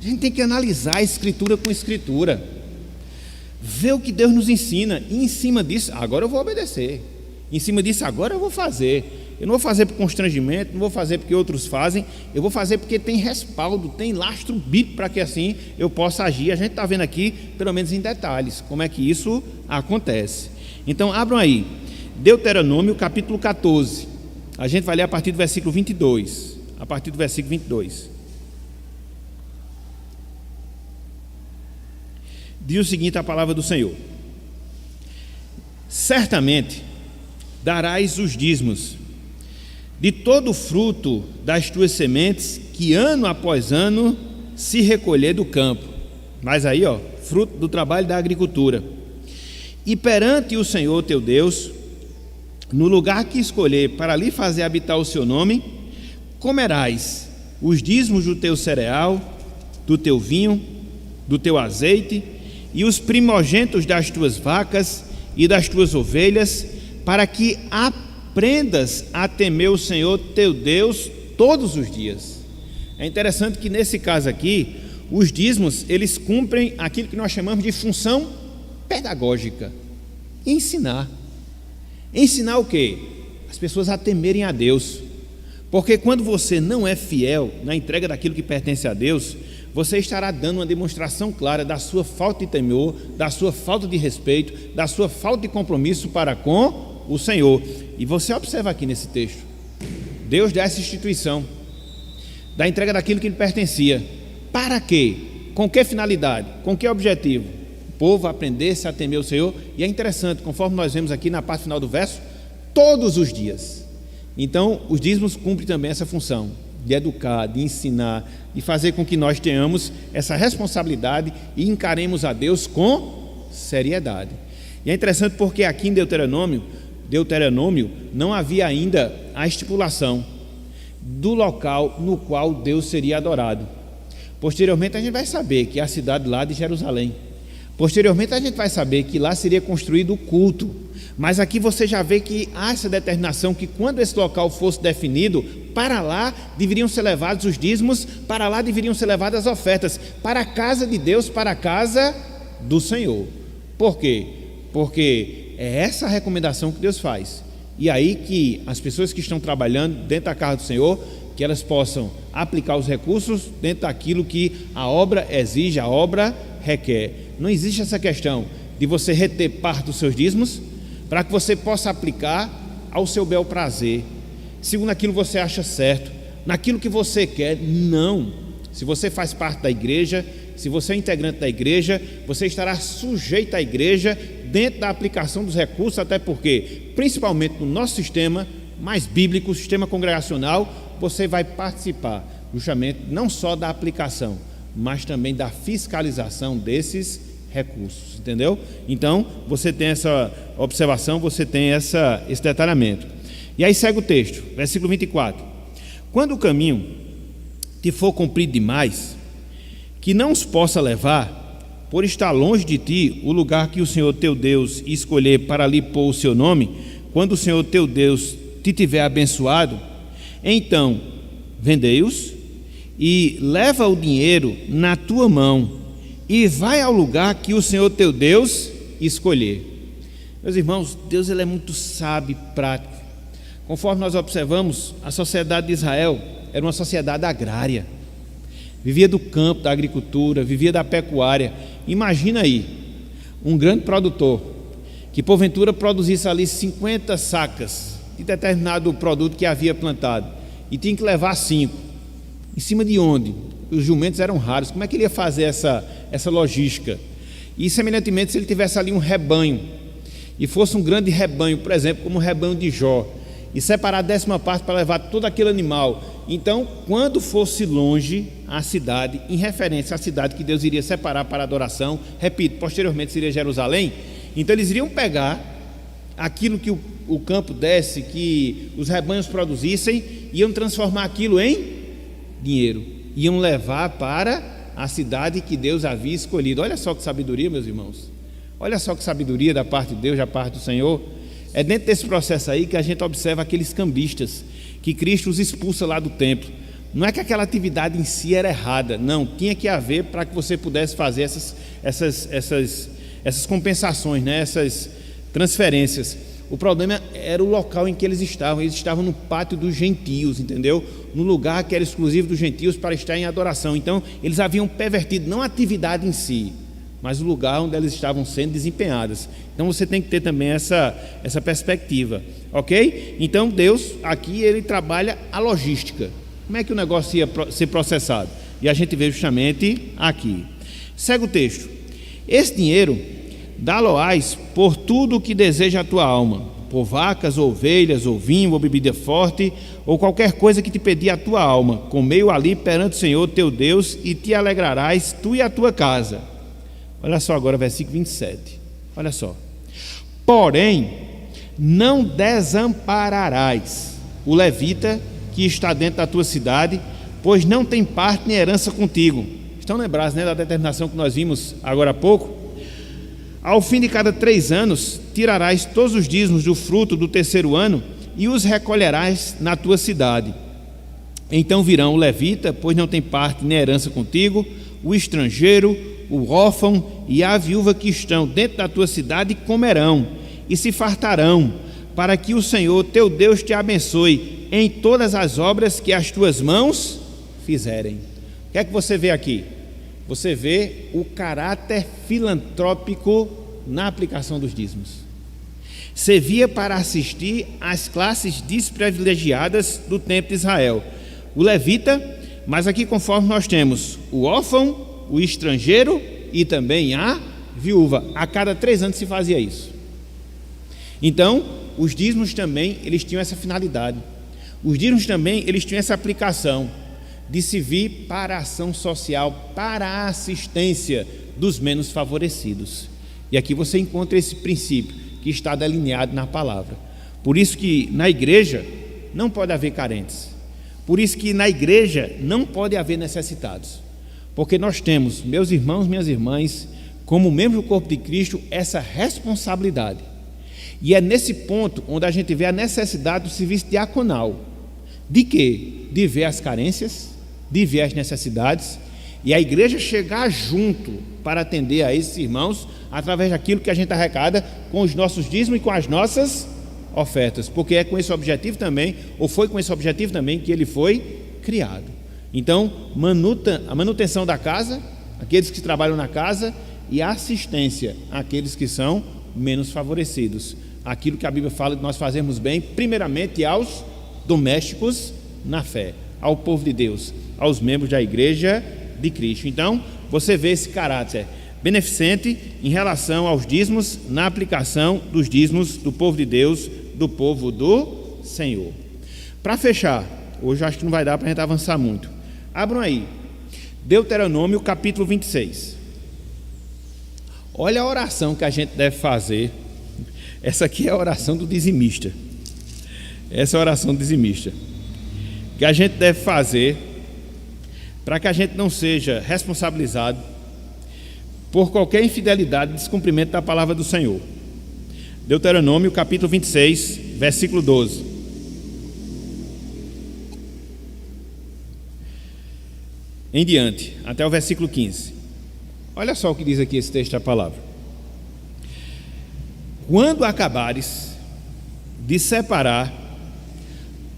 A gente tem que analisar a escritura com escritura, ver o que Deus nos ensina, e em cima disso, agora eu vou obedecer. Em cima disso, agora eu vou fazer. Eu não vou fazer por constrangimento, não vou fazer porque outros fazem, eu vou fazer porque tem respaldo, tem lastro bíblico para que assim eu possa agir. A gente está vendo aqui, pelo menos em detalhes, como é que isso acontece. Então, abram aí, Deuteronômio capítulo 14, a gente vai ler a partir do versículo 22, a partir do versículo 22. Diz o seguinte a palavra do Senhor: certamente darás os dízimos de todo o fruto das tuas sementes, que ano após ano se recolher do campo. Mas aí, fruto do trabalho da agricultura. E perante o Senhor teu Deus, no lugar que escolher para ali fazer habitar o seu nome, comerás os dízimos do teu cereal, do teu vinho, do teu azeite, e os primogênitos das tuas vacas e das tuas ovelhas, para que aprendas a temer o Senhor teu Deus todos os dias. É interessante que nesse caso aqui, os dízimos, eles cumprem aquilo que nós chamamos de função pedagógica. Ensinar. Ensinar o quê? As pessoas a temerem a Deus. Porque quando você não é fiel na entrega daquilo que pertence a Deus, você estará dando uma demonstração clara da sua falta de temor, da sua falta de respeito, da sua falta de compromisso para com o Senhor. E você observa aqui nesse texto, Deus dá essa instituição da entrega daquilo que lhe pertencia. Para quê? Com que finalidade? Com que objetivo? O povo aprendesse a temer o Senhor. E é interessante, conforme nós vemos aqui na parte final do verso, todos os dias. Então os dízimos cumprem também essa função de educar, de ensinar, de fazer com que nós tenhamos essa responsabilidade e encaremos a Deus com seriedade. E é interessante porque aqui em Deuteronômio não havia ainda a estipulação do local no qual Deus seria adorado. Posteriormente a gente vai saber que é a cidade lá de Jerusalém. Posteriormente a gente vai saber que lá seria construído o culto. Mas aqui você já vê que há essa determinação que quando esse local fosse definido, para lá deveriam ser levados os dízimos, para lá deveriam ser levadas as ofertas, para a casa de Deus, para a casa do Senhor. Por quê? Porque é essa a recomendação que Deus faz. E aí que as pessoas que estão trabalhando dentro da casa do Senhor, que elas possam aplicar os recursos dentro daquilo que a obra exige, a obra requer. Não existe essa questão de você reter parte dos seus dízimos para que você possa aplicar ao seu bel prazer, segundo aquilo que você acha certo, naquilo que você quer. Não. Se você faz parte da igreja, se você é integrante da igreja, você estará sujeito à igreja dentro da aplicação dos recursos, até porque, principalmente no nosso sistema mais bíblico, o sistema congregacional, você vai participar justamente não só da aplicação, mas também da fiscalização desses recursos, entendeu? Então, você tem essa observação, você tem esse detalhamento. E aí segue o texto, versículo 24. Quando o caminho te for comprido demais, que não os possa levar, por estar longe de ti o lugar que o Senhor teu Deus escolher para ali pôr o seu nome, quando o Senhor teu Deus te tiver abençoado, então vendei-os e leva o dinheiro na tua mão e vai ao lugar que o Senhor teu Deus escolher. Meus irmãos, Deus ele é muito sábio e prático. Conforme nós observamos, a sociedade de Israel era uma sociedade agrária, vivia do campo, da agricultura, vivia da pecuária. Imagina aí, um grande produtor, que porventura produzisse ali 50 sacas de determinado produto que havia plantado, e tinha que levar 5, em cima de onde? Os jumentos eram raros, como é que ele ia fazer essa logística? E semelhantemente, se ele tivesse ali um rebanho, e fosse um grande rebanho, por exemplo, como o rebanho de Jó, e separar a 10ª parte para levar todo aquele animal, então, quando fosse longe a cidade, em referência à cidade que Deus iria separar para adoração, repito, posteriormente seria Jerusalém, então eles iriam pegar aquilo que o campo desse, que os rebanhos produzissem, iam transformar aquilo em dinheiro, iam levar para a cidade que Deus havia escolhido. Olha só que sabedoria, meus irmãos, olha só que sabedoria da parte de Deus, da parte do Senhor. É dentro desse processo aí que a gente observa aqueles cambistas que Cristo os expulsa lá do templo. Não é que aquela atividade em si era errada, não, tinha que haver para que você pudesse fazer essas compensações, né? Essas transferências. O problema era o local em que eles estavam no pátio dos gentios, entendeu? No lugar que era exclusivo dos gentios para estar em adoração. Então eles haviam pervertido não a atividade em si, mas o lugar onde elas estavam sendo desempenhadas. Então você tem que ter também essa perspectiva, ok? Então Deus aqui ele trabalha a logística. Como é que o negócio ia ser processado? E a gente vê justamente aqui. Segue o texto. Esse dinheiro dá-lo-ás por tudo o que deseja a tua alma, por vacas, ou ovelhas, ou vinho, ou bebida forte, ou qualquer coisa que te pedir a tua alma. Comei-o ali perante o Senhor teu Deus, e te alegrarás, tu e a tua casa. Olha só agora, versículo 27. Olha só. Porém, não desampararás o levita que está dentro da tua cidade, pois não tem parte nem herança contigo. Estão lembrados, né, da determinação que nós vimos agora há pouco? Ao fim de cada 3 anos, tirarás todos os dízimos do fruto do 3º ano e os recolherás na tua cidade. Então virão o levita, pois não tem parte nem herança contigo, o estrangeiro, o órfão e a viúva que estão dentro da tua cidade comerão e se fartarão, para que o Senhor teu Deus te abençoe em todas as obras que as tuas mãos fizerem. O que é que você vê aqui? Você vê o caráter filantrópico na aplicação dos dízimos. Servia para assistir às classes desprivilegiadas do templo de Israel. O levita, mas aqui conforme nós temos o órfão, o estrangeiro e também a viúva. A cada 3 anos se fazia isso. Então, os dízimos também, eles tinham essa finalidade. Os dízimos também, eles tinham essa aplicação de servir para a ação social, para a assistência dos menos favorecidos. E aqui você encontra esse princípio que está delineado na palavra. Por isso que na igreja não pode haver carentes. Por isso que na igreja não pode haver necessitados. Porque nós temos, meus irmãos, minhas irmãs, como membro do corpo de Cristo, essa responsabilidade. E é nesse ponto onde a gente vê a necessidade do serviço diaconal. De quê? De ver as carências, de ver as necessidades, e a igreja chegar junto para atender a esses irmãos através daquilo que a gente arrecada com os nossos dízimos e com as nossas ofertas, porque é com esse objetivo também, ou foi com esse objetivo também que ele foi criado. Então, a manutenção da casa, aqueles que trabalham na casa, e a assistência àqueles que são menos favorecidos. Aquilo que a Bíblia fala de nós fazermos bem, primeiramente aos domésticos na fé, ao povo de Deus, aos membros da igreja de Cristo. Então, você vê esse caráter beneficente em relação aos dízimos, na aplicação dos dízimos do povo de Deus, do povo do Senhor. Para fechar, hoje acho que não vai dar para a gente avançar muito. Abram aí, Deuteronômio capítulo 26. Olha a oração que a gente deve fazer. Essa aqui é a oração do dizimista. Essa é a oração do dizimista que a gente deve fazer para que a gente não seja responsabilizado por qualquer infidelidade e descumprimento da palavra do Senhor. Deuteronômio capítulo 26, versículo 12. Em diante, até o versículo 15. Olha só o que diz aqui esse texto da palavra. Quando acabares de separar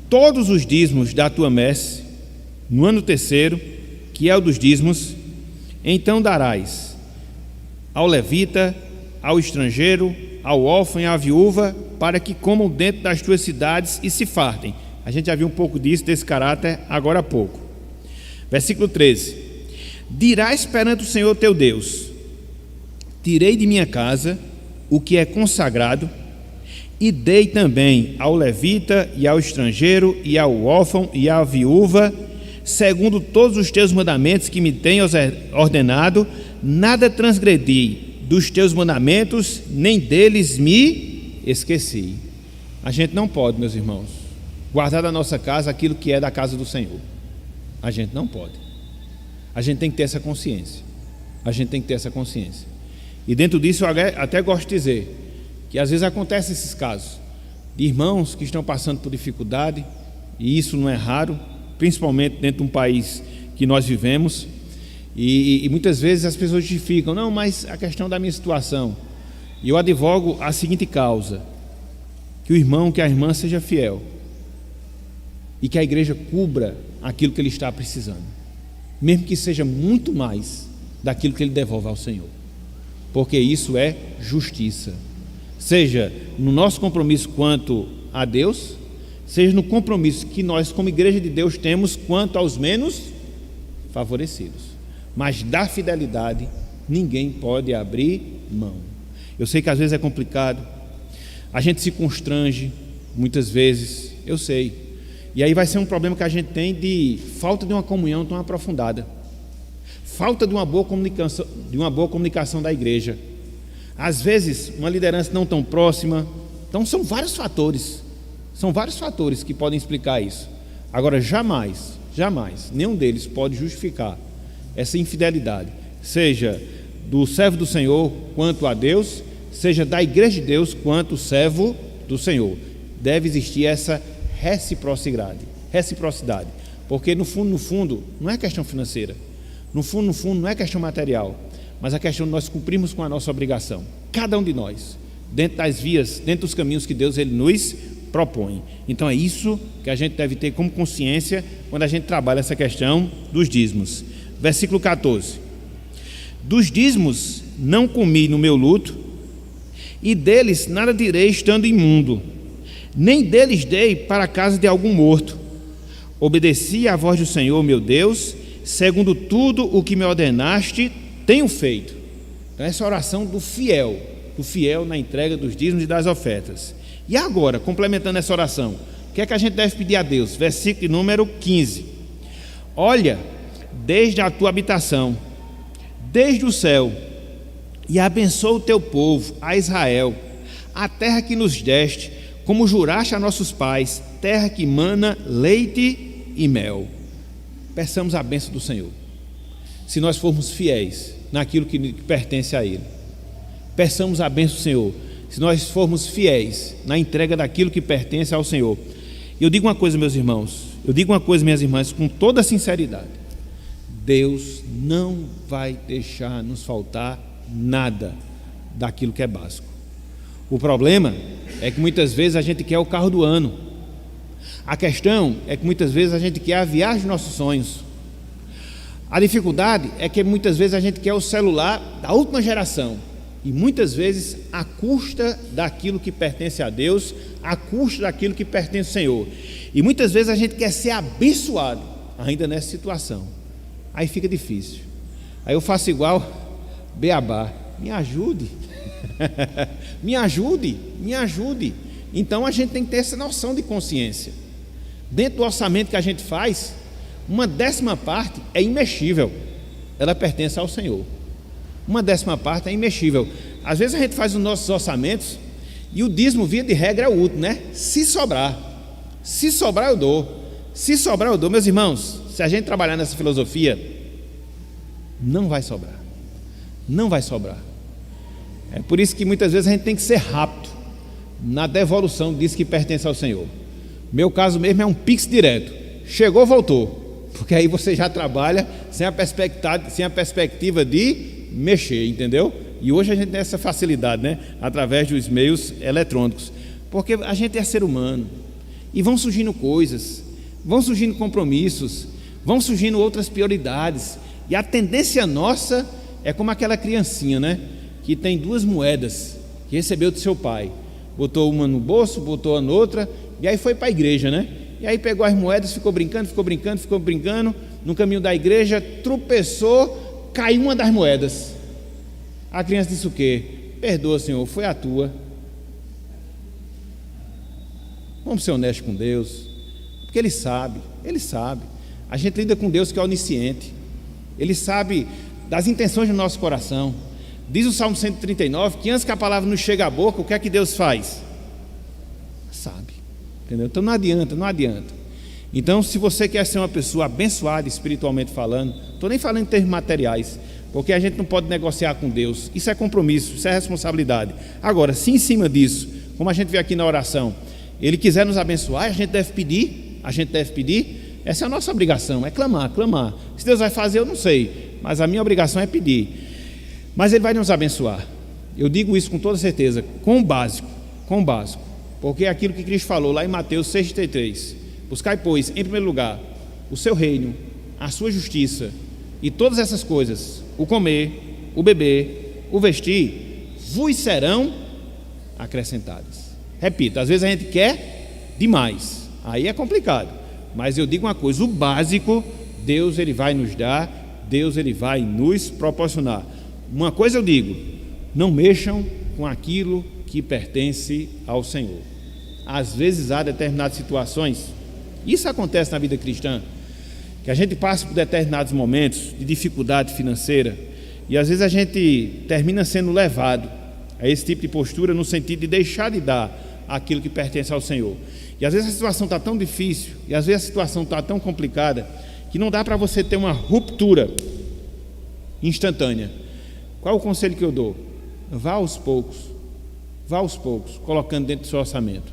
todos os dízimos da tua messe, no ano terceiro, que é o dos dízimos, então darás ao levita, ao estrangeiro, ao órfão e à viúva, para que comam dentro das tuas cidades e se fartem. A gente já viu um pouco disso, desse caráter, agora há pouco. Versículo 13. Dirás perante o Senhor teu Deus: tirei de minha casa o que é consagrado, e dei também ao levita, e ao estrangeiro, e ao órfão, e à viúva, segundo todos os teus mandamentos que me tens ordenado, nada transgredi dos teus mandamentos, nem deles me esqueci. A gente não pode, meus irmãos, guardar da nossa casa aquilo que é da casa do Senhor. A gente não pode. A gente tem que ter essa consciência. A gente tem que ter essa consciência. E dentro disso eu até gosto de dizer que às vezes acontecem esses casos de irmãos que estão passando por dificuldade, e isso não é raro, principalmente dentro de um país que nós vivemos, e muitas vezes as pessoas justificam: não, mas a questão da minha situação. E eu advogo a seguinte causa: que o irmão, que a irmã seja fiel, e que a igreja cubra aquilo que ele está precisando, mesmo que seja muito mais daquilo que ele devolve ao Senhor, porque isso é justiça, seja no nosso compromisso quanto a Deus, seja no compromisso que nós como igreja de Deus temos quanto aos menos favorecidos. Mas da fidelidade ninguém pode abrir mão. Eu sei que às vezes é complicado, a gente se constrange muitas vezes, eu sei, e aí vai ser um problema que a gente tem de falta de uma comunhão tão aprofundada, falta de uma boa comunicação da igreja, às vezes uma liderança não tão próxima. Então são vários fatores que podem explicar isso. Agora jamais, nenhum deles pode justificar essa infidelidade, seja do servo do Senhor quanto a Deus, seja da igreja de Deus quanto o servo do Senhor. Deve existir essa reciprocidade, porque no fundo não é questão financeira, no fundo não é questão material, mas a questão de nós cumprirmos com a nossa obrigação, cada um de nós, dentro das vias, dentro dos caminhos que Deus ele nos propõe. Então é isso que a gente deve ter como consciência quando a gente trabalha essa questão dos dízimos. Versículo 14: dos dízimos não comi no meu luto, e deles nada direi estando imundo, nem deles dei para a casa de algum morto. Obedeci à voz do Senhor meu Deus, segundo tudo o que me ordenaste tenho feito. Então essa oração do fiel na entrega dos dízimos e das ofertas. E agora, complementando essa oração, que é que a gente deve pedir a Deus? Versículo número 15. Olha, desde a tua habitação, desde o céu, e abençoa o teu povo, a Israel, a terra que nos deste, como juraste a nossos pais, terra que mana leite e mel. Peçamos a bênção do Senhor, se nós formos fiéis naquilo que pertence a Ele. Peçamos a bênção do Senhor, se nós formos fiéis na entrega daquilo que pertence ao Senhor. Eu digo uma coisa, meus irmãos, minhas irmãs, com toda sinceridade: Deus não vai deixar nos faltar nada daquilo que é básico. O problema é que muitas vezes a gente quer o carro do ano. A questão é que muitas vezes a gente quer a viagem dos nossos sonhos. A dificuldade é que muitas vezes a gente quer o celular da última geração, e muitas vezes à custa daquilo que pertence a Deus, à custa daquilo que pertence ao Senhor. E muitas vezes a gente quer ser abençoado ainda nessa situação. Aí fica difícil. Aí eu faço igual Beabá: me ajude. me ajude. Então a gente tem que ter essa noção de consciência. Dentro do orçamento que a gente faz, uma 10ª é imexível, ela pertence ao Senhor. Uma 10ª é imexível. Às vezes a gente faz os nossos orçamentos e o dízimo, via de regra, é o último, né? Se sobrar eu dou. Meus irmãos, se a gente trabalhar nessa filosofia, não vai sobrar. É por isso que muitas vezes a gente tem que ser rápido na devolução disso que pertence ao Senhor. Meu caso mesmo é um Pix direto: chegou, voltou, porque aí você já trabalha sem a perspectiva de mexer, entendeu? E hoje a gente tem essa facilidade, né? Através dos meios eletrônicos, porque a gente é ser humano, e vão surgindo coisas, vão surgindo compromissos, vão surgindo outras prioridades, e a tendência nossa é como aquela criancinha, né? Que tem 2 moedas que recebeu do seu pai, botou uma no bolso, botou a noutra, e aí foi para a igreja, né? E aí pegou as moedas, ficou brincando, no caminho da igreja, tropeçou, caiu uma das moedas. A criança disse o quê? Perdoa, Senhor, foi a tua. Vamos ser honestos com Deus, porque Ele sabe. A gente lida com Deus que é onisciente, Ele sabe das intenções do nosso coração. Diz o Salmo 139 que antes que a palavra nos chegue à boca, o que é que Deus faz? Sabe, entendeu? Então não adianta. Então, se você quer ser uma pessoa abençoada espiritualmente falando, estou nem falando em termos materiais, porque a gente não pode negociar com Deus. Isso é compromisso, isso é responsabilidade. Agora, se em cima disso, como a gente vê aqui na oração, Ele quiser nos abençoar, a gente deve pedir. Essa é a nossa obrigação, é clamar. Se Deus vai fazer, eu não sei, mas a minha obrigação é pedir. Mas Ele vai nos abençoar. Eu digo isso com toda certeza, com o básico, porque é aquilo que Cristo falou lá em Mateus 6,33: buscai, pois, em primeiro lugar o seu reino, a sua justiça, e todas essas coisas, o comer, o beber, o vestir, vos serão acrescentadas. Repito, às vezes a gente quer demais, aí é complicado, mas eu digo uma coisa: o básico, Deus Ele vai nos dar, Deus Ele vai nos proporcionar. Uma coisa eu digo: não mexam com aquilo que pertence ao Senhor. Às vezes há determinadas situações, isso acontece na vida cristã, que a gente passa por determinados momentos de dificuldade financeira, e às vezes a gente termina sendo levado a esse tipo de postura, no sentido de deixar de dar aquilo que pertence ao Senhor. E às vezes a situação está tão difícil, e às vezes a situação está tão complicada, que não dá para você ter uma ruptura instantânea. Qual é o conselho que eu dou? Vá aos poucos, colocando dentro do seu orçamento,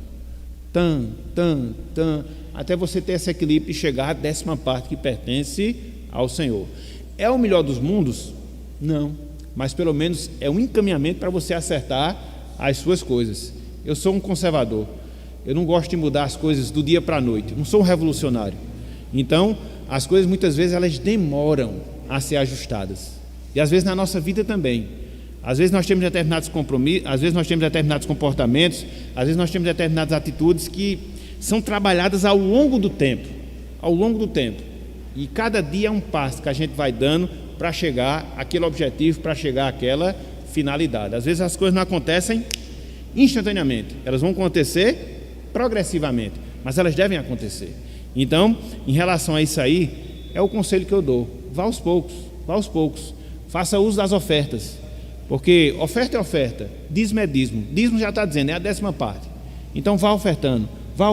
até você ter esse equilíbrio e chegar à 10ª que pertence ao Senhor. É o melhor dos mundos? Não, mas pelo menos é um encaminhamento para você acertar as suas coisas. Eu sou um conservador, eu não gosto de mudar as coisas do dia para a noite, não sou um revolucionário. Então as coisas muitas vezes elas demoram a ser ajustadas, e às vezes na nossa vida também. Às vezes nós temos determinados compromissos, às vezes nós temos determinados comportamentos, às vezes nós temos determinadas atitudes que são trabalhadas ao longo do tempo, e cada dia é um passo que a gente vai dando para chegar àquele objetivo, para chegar àquela finalidade. Às vezes as coisas não acontecem instantaneamente, elas vão acontecer progressivamente, mas elas devem acontecer. Então, em relação a isso aí, é o conselho que eu dou: vá aos poucos, faça uso das ofertas, porque oferta é oferta, dízimo é dízimo, dízimo já está dizendo, é a 10ª parte. Então vá ofertando, vá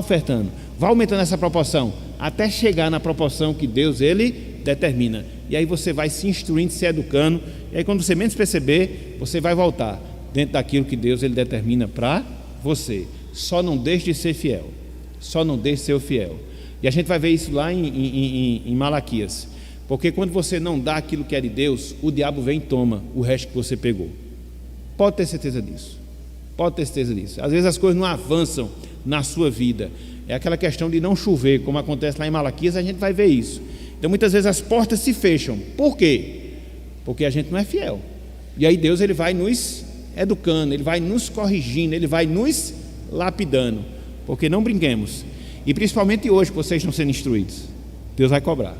aumentando essa proporção, até chegar na proporção que Deus, Ele determina. E aí você vai se instruindo, se educando, e aí quando você menos perceber, você vai voltar dentro daquilo que Deus, Ele determina para você. Só não deixe de ser fiel, só não deixe de ser fiel. E a gente vai ver isso lá em Malaquias, porque quando você não dá aquilo que é de Deus, o diabo vem e toma o resto que você pegou. Pode ter certeza disso, às vezes as coisas não avançam na sua vida, é aquela questão de não chover, como acontece lá em Malaquias, a gente vai ver isso. Então muitas vezes as portas se fecham. Por quê? Porque a gente não é fiel. E aí Deus, Ele vai nos educando, Ele vai nos corrigindo, Ele vai nos lapidando, porque não brinquemos. E principalmente hoje que vocês estão sendo instruídos, Deus vai cobrar.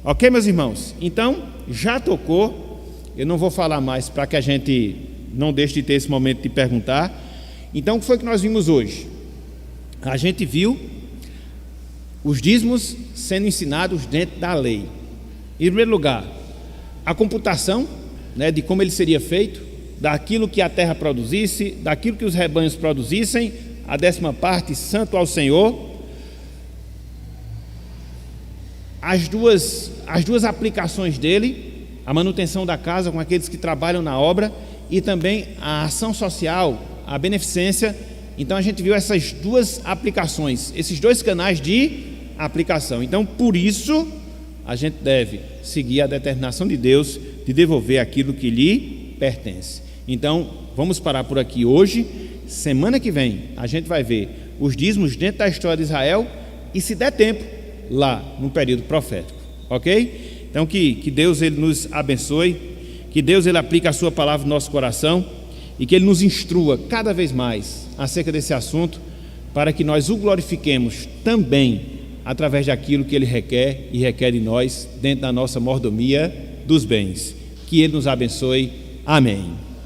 Ok, meus irmãos? Então, já tocou. Eu não vou falar mais para que a gente não deixe de ter esse momento de perguntar. Então, o que foi que nós vimos hoje? A gente viu os dízimos sendo ensinados dentro da lei. Em primeiro lugar, a computação, né, de como ele seria feito, daquilo que a terra produzisse, daquilo que os rebanhos produzissem, a 10ª parte, santo ao Senhor. As duas aplicações dele, a manutenção da casa com aqueles que trabalham na obra, e também a ação social, a beneficência. Então a gente viu essas duas aplicações, esses dois canais de aplicação. Então, por isso, a gente deve seguir a determinação de Deus de devolver aquilo que lhe pertence. Então, vamos parar por aqui hoje. Semana que vem a gente vai ver os dízimos dentro da história de Israel e, se der tempo, lá no período profético, ok? Então que Deus, Ele nos abençoe, que Deus, Ele aplique a sua palavra no nosso coração e que Ele nos instrua cada vez mais acerca desse assunto, para que nós o glorifiquemos também através daquilo que Ele requer e requer de nós dentro da nossa mordomia dos bens. Que Ele nos abençoe. Amém.